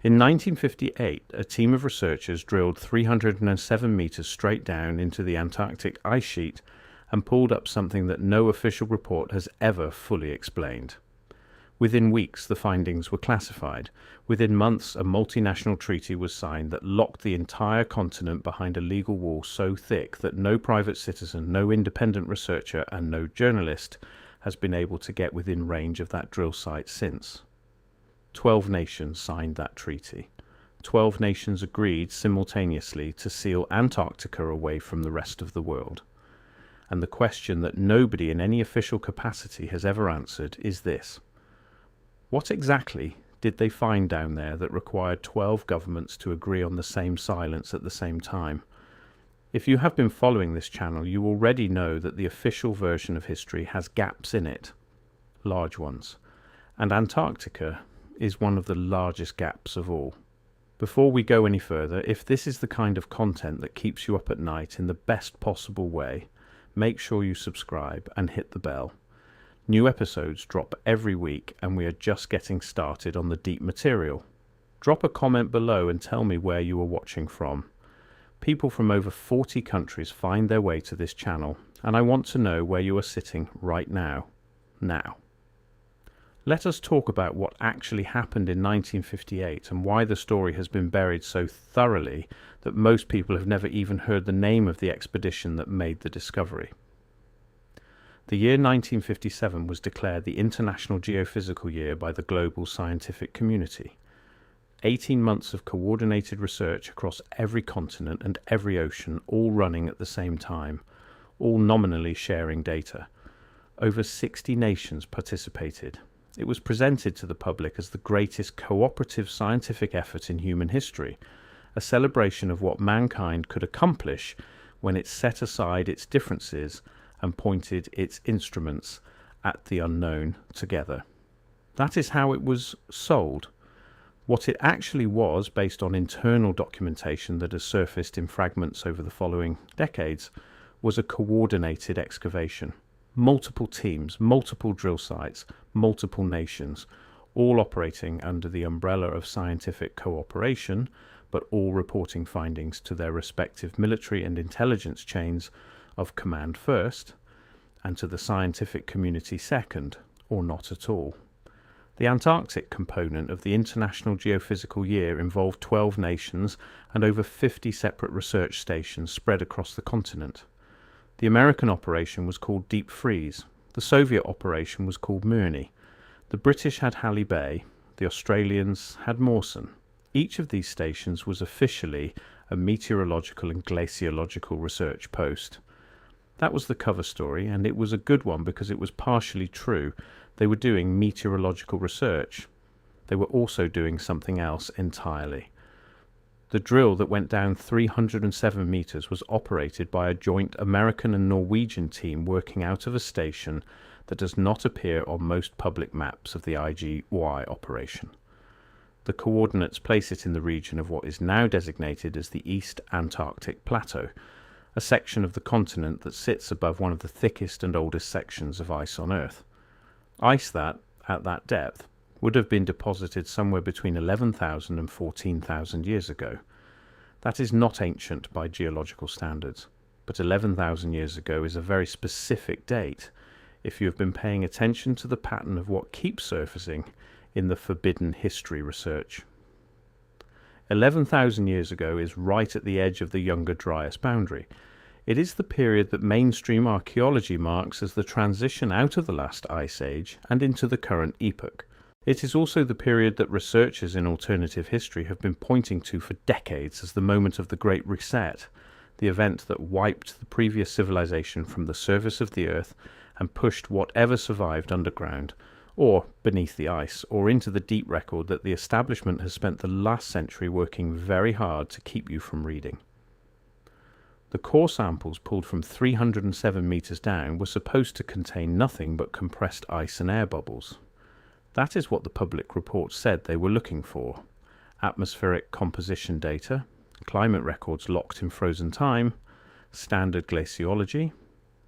In 1958, a team of researchers drilled 307 meters straight down into the Antarctic ice sheet and pulled up something that no official report has ever fully explained. Within weeks, the findings were classified. Within months, a multinational treaty was signed that locked the entire continent behind a legal wall so thick that no private citizen, no independent researcher, and no journalist has been able to get within range of that drill site since. 12 nations signed that treaty. 12 nations agreed simultaneously to seal Antarctica away from the rest of the world. And the question that nobody in any official capacity has ever answered is this: what exactly did they find down there that required 12 governments to agree on the same silence at the same time? If you have been following this channel, you already know that the official version of history has gaps in it, large ones, and Antarctica is one of the largest gaps of all. Before we go any further, if this is the kind of content that keeps you up at night in the best possible way, make sure you subscribe and hit the bell. New episodes drop every week and we are just getting started on the deep material. Drop a comment below and tell me where you are watching from. People from over 40 countries find their way to this channel, and I want to know where you are sitting right now. Let us talk about what actually happened in 1958 and why the story has been buried so thoroughly that most people have never even heard the name of the expedition that made the discovery. The year 1957 was declared the International Geophysical Year by the global scientific community. 18 months of coordinated research across every continent and every ocean, all running at the same time, all nominally sharing data. Over 60 nations participated. It was presented to the public as the greatest cooperative scientific effort in human history, a celebration of what mankind could accomplish when it set aside its differences and pointed its instruments at the unknown together. That is how it was sold. What it actually was, based on internal documentation that has surfaced in fragments over the following decades, was a coordinated excavation. Multiple teams, multiple drill sites, multiple nations, all operating under the umbrella of scientific cooperation, but all reporting findings to their respective military and intelligence chains of command first, and to the scientific community second, or not at all. The Antarctic component of the International Geophysical Year involved 12 nations and over 50 separate research stations spread across the continent. The American operation was called Deep Freeze. The Soviet operation was called Mirny. The British had Halley Bay. The Australians had Mawson. Each of these stations was officially a meteorological and glaciological research post. That was the cover story, and it was a good one because it was partially true. They were doing meteorological research. They were also doing something else entirely. The drill that went down 307 meters was operated by a joint American and Norwegian team working out of a station that does not appear on most public maps of the IGY operation. The coordinates place it in the region of what is now designated as the East Antarctic Plateau, a section of the continent that sits above one of the thickest and oldest sections of ice on Earth. Ice that, at that depth, would have been deposited somewhere between 11,000 and 14,000 years ago. That is not ancient by geological standards, but 11,000 years ago is a very specific date if you have been paying attention to the pattern of what keeps surfacing in the forbidden history research. 11,000 years ago is right at the edge of the Younger Dryas boundary. It is the period that mainstream archaeology marks as the transition out of the last ice age and into the current epoch. It is also the period that researchers in alternative history have been pointing to for decades as the moment of the Great Reset, the event that wiped the previous civilization from the surface of the Earth and pushed whatever survived underground, or beneath the ice, or into the deep record that the establishment has spent the last century working very hard to keep you from reading. The core samples pulled from 307 meters down were supposed to contain nothing but compressed ice and air bubbles. That is what the public report said they were looking for. Atmospheric composition data, climate records locked in frozen time, standard glaciology,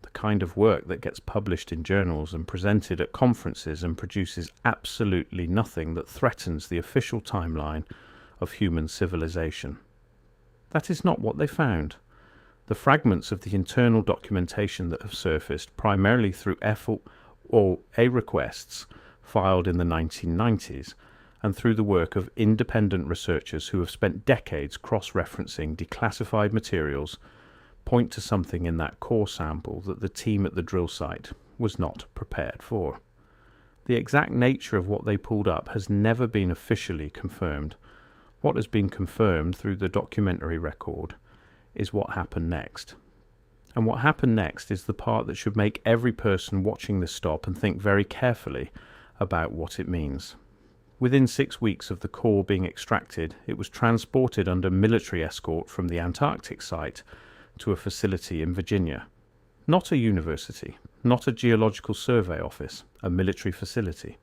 the kind of work that gets published in journals and presented at conferences and produces absolutely nothing that threatens the official timeline of human civilization. That is not what they found. The fragments of the internal documentation that have surfaced, primarily through effort or requests filed in the 1990s, and through the work of independent researchers who have spent decades cross-referencing declassified materials, point to something in that core sample that the team at the drill site was not prepared for. The exact nature of what they pulled up has never been officially confirmed. What has been confirmed through the documentary record is what happened next. And what happened next is the part that should make every person watching this stop and think very carefully about what it means. Within 6 weeks of the core being extracted, it was transported under military escort from the Antarctic site to a facility in Virginia. Not a university, not a geological survey office, a military facility.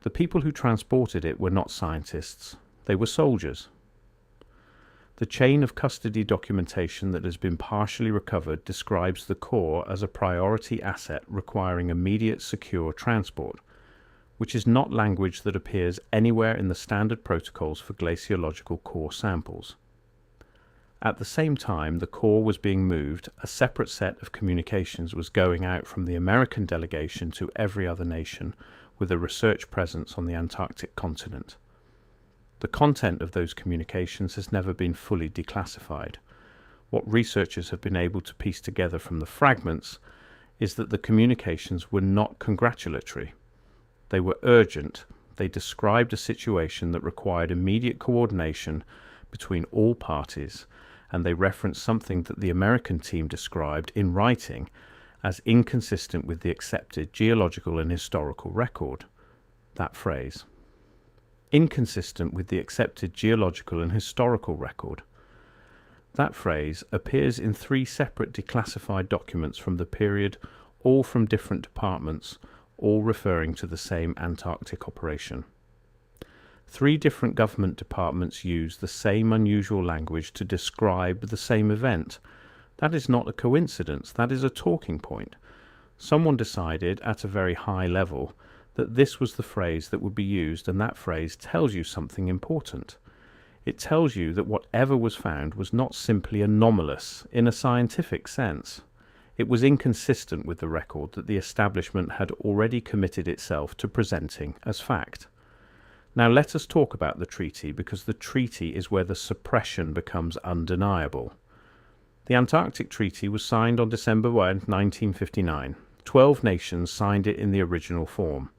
The people who transported it were not scientists, they were soldiers. The chain of custody documentation that has been partially recovered describes the core as a priority asset requiring immediate secure transport, which is not language that appears anywhere in the standard protocols for glaciological core samples. At the same time the core was being moved, a separate set of communications was going out from the American delegation to every other nation with a research presence on the Antarctic continent. The content of those communications has never been fully declassified. What researchers have been able to piece together from the fragments is that the communications were not congratulatory. They were urgent. They described a situation that required immediate coordination between all parties, and they referenced something that the American team described in writing as inconsistent with the accepted geological and historical record. That phrase. Inconsistent with the accepted geological and historical record. That phrase appears in 3 separate declassified documents from the period, all from different departments, all referring to the same Antarctic operation. 3 different government departments use the same unusual language to describe the same event. That is not a coincidence, that is a talking point. Someone decided at a very high level that this was the phrase that would be used, and that phrase tells you something important. It tells you that whatever was found was not simply anomalous in a scientific sense. It was inconsistent with the record that the establishment had already committed itself to presenting as fact. Now let us talk about the treaty, because the treaty is where the suppression becomes undeniable. The Antarctic Treaty was signed on December 1, 1959. 12 nations signed it in the original form.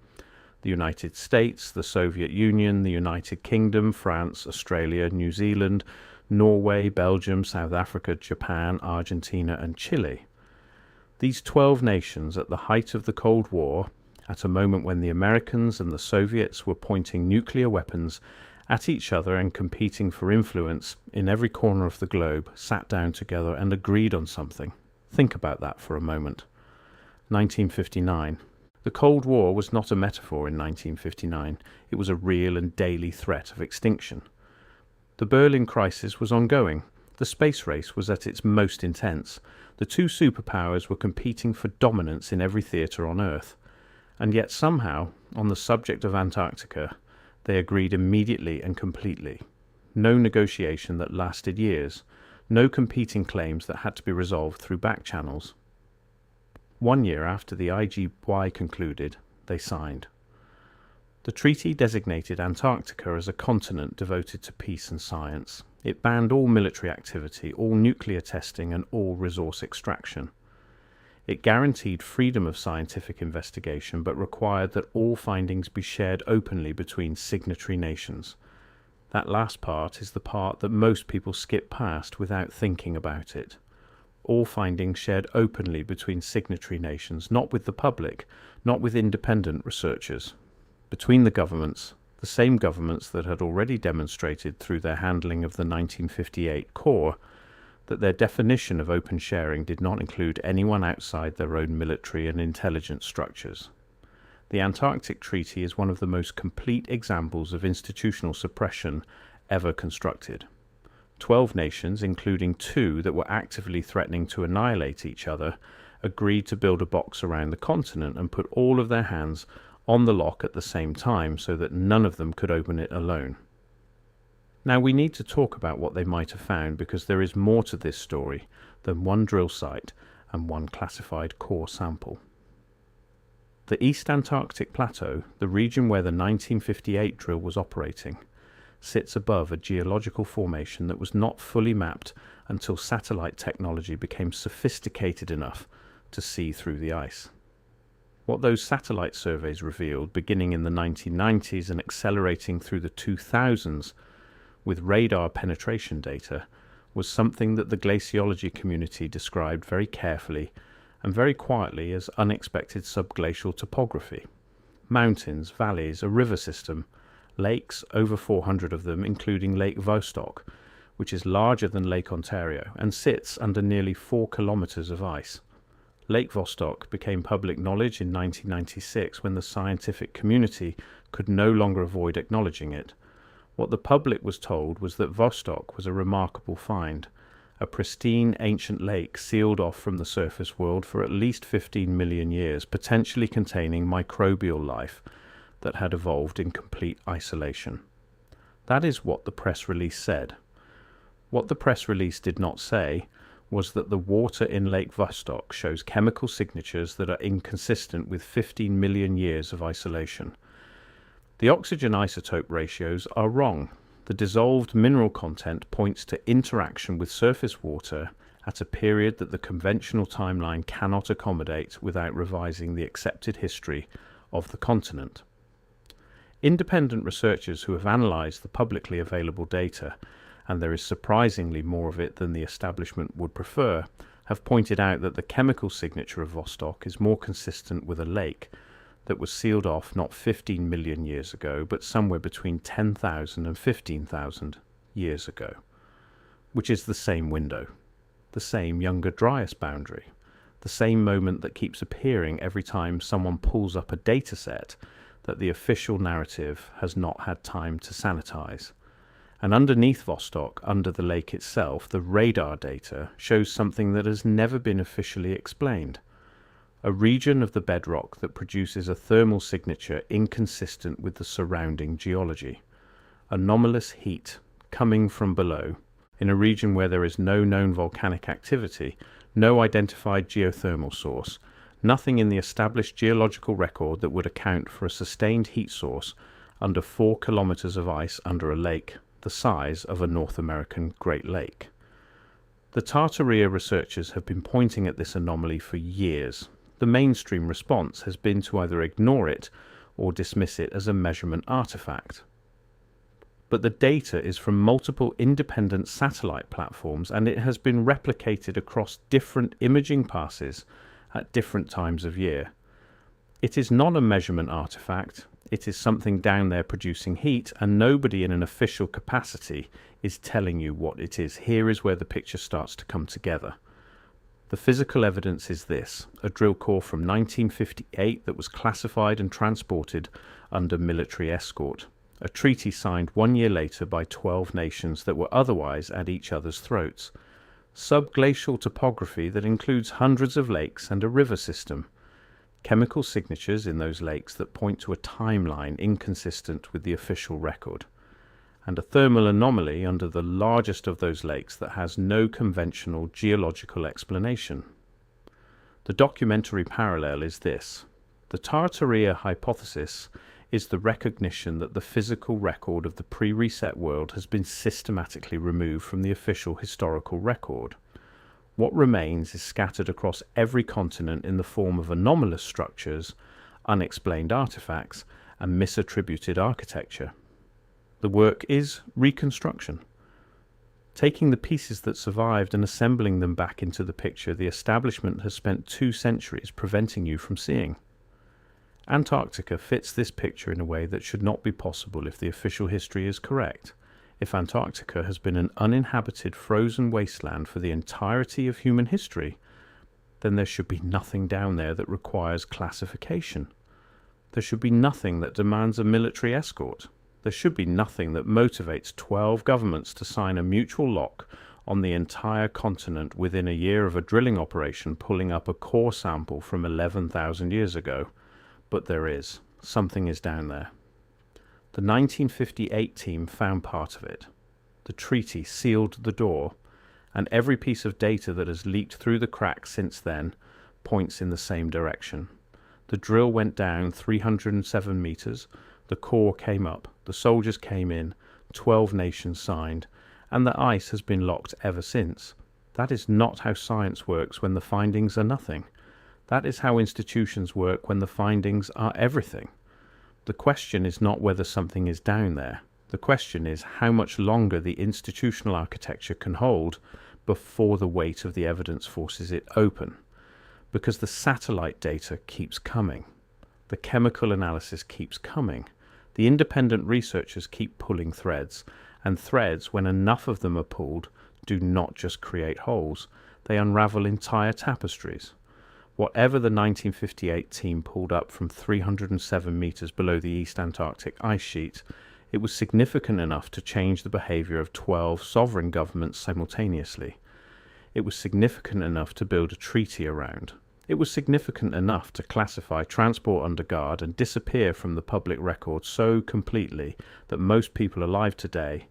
The United States, the Soviet Union, the United Kingdom, France, Australia, New Zealand, Norway, Belgium, South Africa, Japan, Argentina, and Chile. These 12 nations, at the height of the Cold War, at a moment when the Americans and the Soviets were pointing nuclear weapons at each other and competing for influence in every corner of the globe, sat down together and agreed on something. Think about that for a moment. 1959. The Cold War was not a metaphor in 1959. It was a real and daily threat of extinction. The Berlin crisis was ongoing. The space race was at its most intense. The 2 superpowers were competing for dominance in every theatre on Earth. And yet somehow, on the subject of Antarctica, they agreed immediately and completely. No negotiation that lasted years. No competing claims that had to be resolved through back channels. 1 year after the IGY concluded, they signed. The treaty designated Antarctica as a continent devoted to peace and science. It banned all military activity, all nuclear testing, and all resource extraction. It guaranteed freedom of scientific investigation, but required that all findings be shared openly between signatory nations. That last part is the part that most people skip past without thinking about it. All findings shared openly between signatory nations, not with the public, not with independent researchers. Between the governments, the same governments that had already demonstrated through their handling of the 1958 core that their definition of open sharing did not include anyone outside their own military and intelligence structures. The Antarctic Treaty is one of the most complete examples of institutional suppression ever constructed. 12 nations, including 2 that were actively threatening to annihilate each other, agreed to build a box around the continent and put all of their hands on the lock at the same time so that none of them could open it alone. Now we need to talk about what they might have found, because there is more to this story than one drill site and one classified core sample. The East Antarctic Plateau, the region where the 1958 drill was operating, sits above a geological formation that was not fully mapped until satellite technology became sophisticated enough to see through the ice. What those satellite surveys revealed, beginning in the 1990s and accelerating through the 2000s with radar penetration data, was something that the glaciology community described very carefully and very quietly as unexpected subglacial topography. Mountains, valleys, a river system, lakes, over 400 of them, including Lake Vostok, which is larger than Lake Ontario and sits under nearly 4 kilometers of ice. Lake Vostok became public knowledge in 1996 when the scientific community could no longer avoid acknowledging it. What the public was told was that Vostok was a remarkable find, a pristine ancient lake sealed off from the surface world for at least 15 million years, potentially containing microbial life that had evolved in complete isolation. That is what the press release said. What the press release did not say was that the water in Lake Vostok shows chemical signatures that are inconsistent with 15 million years of isolation. The oxygen isotope ratios are wrong. The dissolved mineral content points to interaction with surface water at a period that the conventional timeline cannot accommodate without revising the accepted history of the continent. Independent researchers who have analysed the publicly available data, and there is surprisingly more of it than the establishment would prefer, have pointed out that the chemical signature of Vostok is more consistent with a lake that was sealed off not 15 million years ago, but somewhere between 10,000 and 15,000 years ago, which is the same window, the same younger Dryas boundary, the same moment that keeps appearing every time someone pulls up a data set that the official narrative has not had time to sanitize. And underneath Vostok, under the lake itself, the radar data shows something that has never been officially explained. A region of the bedrock that produces a thermal signature inconsistent with the surrounding geology. Anomalous heat coming from below, in a region where there is no known volcanic activity, no identified geothermal source, nothing in the established geological record that would account for a sustained heat source under 4 kilometers of ice under a lake the size of a North American Great Lake. The Tartaria researchers have been pointing at this anomaly for years. The mainstream response has been to either ignore it or dismiss it as a measurement artifact. But the data is from multiple independent satellite platforms, and it has been replicated across different imaging passes at different times of year. It is not a measurement artifact. It is something down there producing heat, and nobody in an official capacity is telling you what it is. Here is where the picture starts to come together. The physical evidence is this: a drill core from 1958 that was classified and transported under military escort. A treaty signed 1 year later by 12 nations that were otherwise at each other's throats. Subglacial topography that includes hundreds of lakes and a river system. Chemical signatures in those lakes that point to a timeline inconsistent with the official record. And a thermal anomaly under the largest of those lakes that has no conventional geological explanation. The documentary parallel is this: the Tartaria hypothesis is the recognition that the physical record of the pre-reset world has been systematically removed from the official historical record. What remains is scattered across every continent in the form of anomalous structures, unexplained artifacts, and misattributed architecture. The work is reconstruction. Taking the pieces that survived and assembling them back into the picture the establishment has spent 2 centuries preventing you from seeing. Antarctica fits this picture in a way that should not be possible if the official history is correct. If Antarctica has been an uninhabited frozen wasteland for the entirety of human history, then there should be nothing down there that requires classification. There should be nothing that demands a military escort. There should be nothing that motivates 12 governments to sign a mutual lock on the entire continent within a year of a drilling operation pulling up a core sample from 11,000 years ago. But there is. Something is down there. The 1958 team found part of it. The treaty sealed the door, and every piece of data that has leaked through the cracks since then points in the same direction. The drill went down 307 meters, the core came up, the soldiers came in, 12 nations signed, and the ice has been locked ever since. That is not how science works when the findings are nothing. That is how institutions work when the findings are everything. The question is not whether something is down there. The question is how much longer the institutional architecture can hold before the weight of the evidence forces it open. Because the satellite data keeps coming. The chemical analysis keeps coming. The independent researchers keep pulling threads, and threads, when enough of them are pulled, do not just create holes. They unravel entire tapestries. Whatever the 1958 team pulled up from 307 meters below the East Antarctic ice sheet, it was significant enough to change the behavior of 12 sovereign governments simultaneously. It was significant enough to build a treaty around. It was significant enough to classify transport under guard and disappear from the public record so completely that most people alive today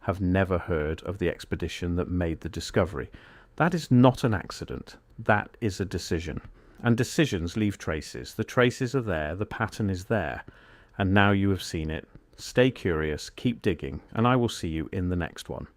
have never heard of the expedition that made the discovery. That is not an accident. That is a decision. And decisions leave traces. The traces are there, the pattern is there, and now you have seen it. Stay curious, keep digging, and I will see you in the next one.